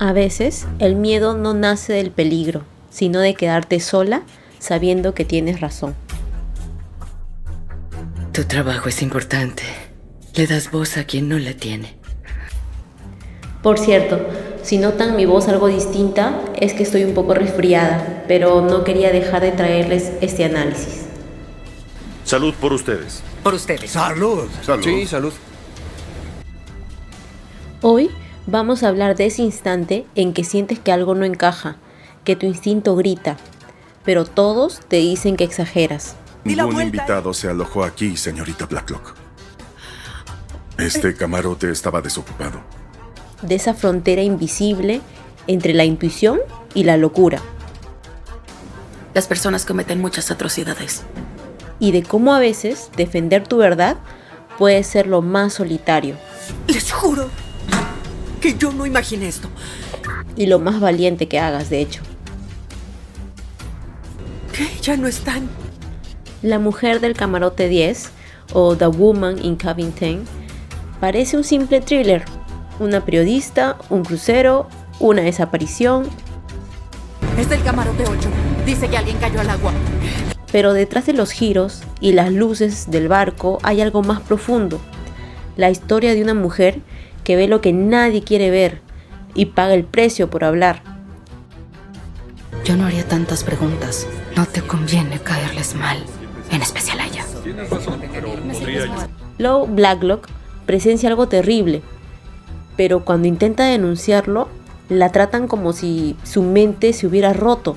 A veces, el miedo no nace del peligro, sino de quedarte sola sabiendo que tienes razón. Tu trabajo es importante. Le das voz a quien no la tiene. Por cierto, si notan mi voz algo distinta, es que estoy un poco resfriada, pero no quería dejar de traerles este análisis. Salud por ustedes. Por ustedes. ¡Salud! Salud. Sí, salud. Hoy vamos a hablar de ese instante en que sientes que algo no encaja, que tu instinto grita, pero todos te dicen que exageras. Ningún invitado se alojó aquí, señorita Blacklock. Este camarote estaba desocupado. De esa frontera invisible entre la intuición y la locura. Las personas cometen muchas atrocidades. Y de cómo a veces defender tu verdad puede ser lo más solitario. Les juro que yo no imaginé esto. Y lo más valiente que hagas, de hecho. ¿Qué? ¿Ya no están? La mujer del camarote 10, o The Woman in Cabin 10, parece un simple thriller. Una periodista, un crucero, una desaparición. Es del camarote 8. Dice que alguien cayó al agua. Pero detrás de los giros y las luces del barco hay algo más profundo. La historia de una mujer que ve lo que nadie quiere ver y paga el precio por hablar. Yo no haría tantas preguntas. No te conviene caerles mal, en especial a ella. Lo Blacklock presencia algo terrible, pero cuando intenta denunciarlo, la tratan como si su mente se hubiera roto.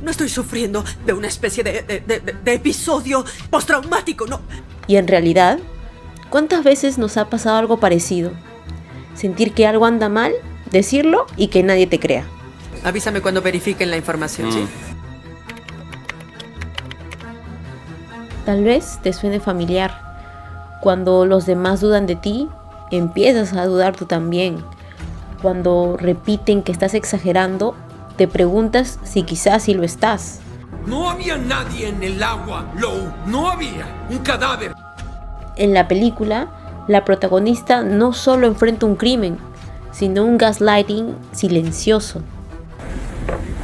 No estoy sufriendo de una especie de episodio postraumático, no. Y en realidad, ¿cuántas veces nos ha pasado algo parecido? Sentir que algo anda mal, decirlo y que nadie te crea. Avísame cuando verifiquen la información, ¿sí? Tal vez te suene familiar. Cuando los demás dudan de ti, empiezas a dudar tú también. Cuando repiten que estás exagerando, te preguntas si quizás sí lo estás. No había nadie en el agua, Low. No había. Un cadáver. En la película, la protagonista no solo enfrenta un crimen, sino un gaslighting silencioso.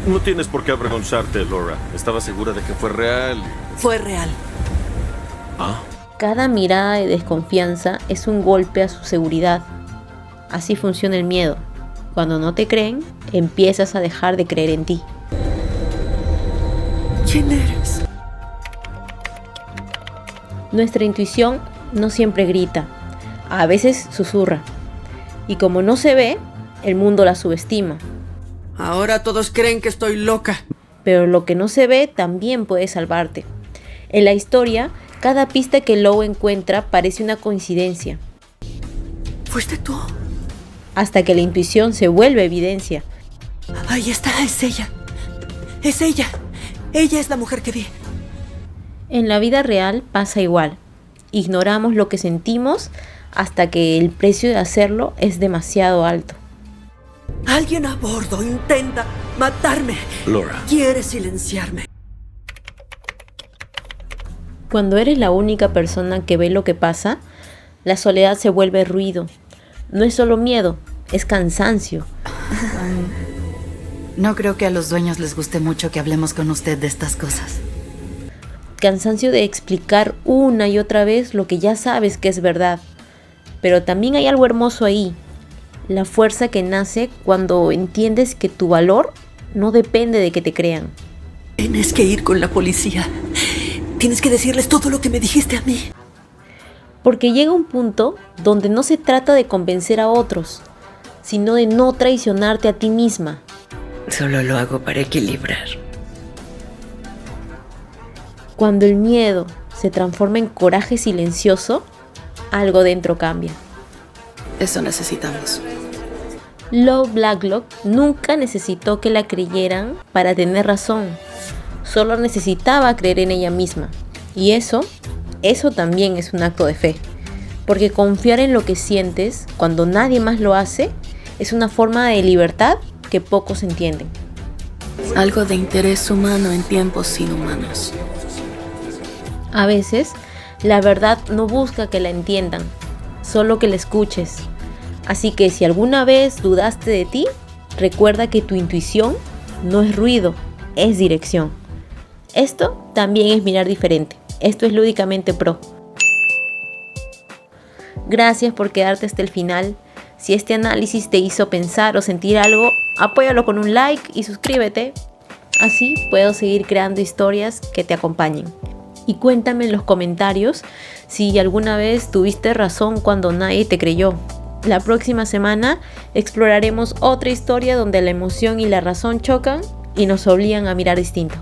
No tienes por qué avergonzarte, Laura. Estaba segura de que fue real. Fue real. ¿Ah? Cada mirada de desconfianza es un golpe a su seguridad. Así funciona el miedo. Cuando no te creen, empiezas a dejar de creer en ti. ¿Quién eres? Nuestra intuición no siempre grita, a veces susurra. Y como no se ve, el mundo la subestima. Ahora todos creen que estoy loca. Pero lo que no se ve también puede salvarte. En la historia, cada pista que Low encuentra parece una coincidencia. ¿Fuiste tú? Hasta que la intuición se vuelve evidencia. Ahí está, es ella. Es ella. Ella es la mujer que vi. En la vida real pasa igual. Ignoramos lo que sentimos hasta que el precio de hacerlo es demasiado alto. Alguien a bordo intenta matarme. Laura. Quiere silenciarme. Cuando eres la única persona que ve lo que pasa, la soledad se vuelve ruido. No es solo miedo, es cansancio. No creo que a los dueños les guste mucho que hablemos con usted de estas cosas. Cansancio de explicar una y otra vez lo que ya sabes que es verdad. Pero también hay algo hermoso ahí. La fuerza que nace cuando entiendes que tu valor no depende de que te crean. Tienes que ir con la policía. Tienes que decirles todo lo que me dijiste a mí. Porque llega un punto donde no se trata de convencer a otros, sino de no traicionarte a ti misma. Solo lo hago para equilibrar. Cuando el miedo se transforma en coraje silencioso, algo dentro cambia. Eso necesitamos. Lo Blacklock nunca necesitó que la creyeran para tener razón. Solo necesitaba creer en ella misma. Y eso también es un acto de fe. Porque confiar en lo que sientes cuando nadie más lo hace es una forma de libertad que pocos entienden. Algo de interés humano en tiempos inhumanos. A veces, la verdad no busca que la entiendan, solo que la escuches. Así que si alguna vez dudaste de ti, Recuerda que tu intuición no es ruido, es dirección. Esto también es mirar diferente. Esto es Lúdicamente Pro. Gracias por quedarte hasta el final. Si este análisis te hizo pensar o sentir algo, apóyalo con un like y suscríbete. Así puedo seguir creando historias que te acompañen. Y cuéntame en los comentarios si alguna vez tuviste razón cuando nadie te creyó. La próxima semana exploraremos otra historia donde la emoción y la razón chocan y nos obligan a mirar distinto.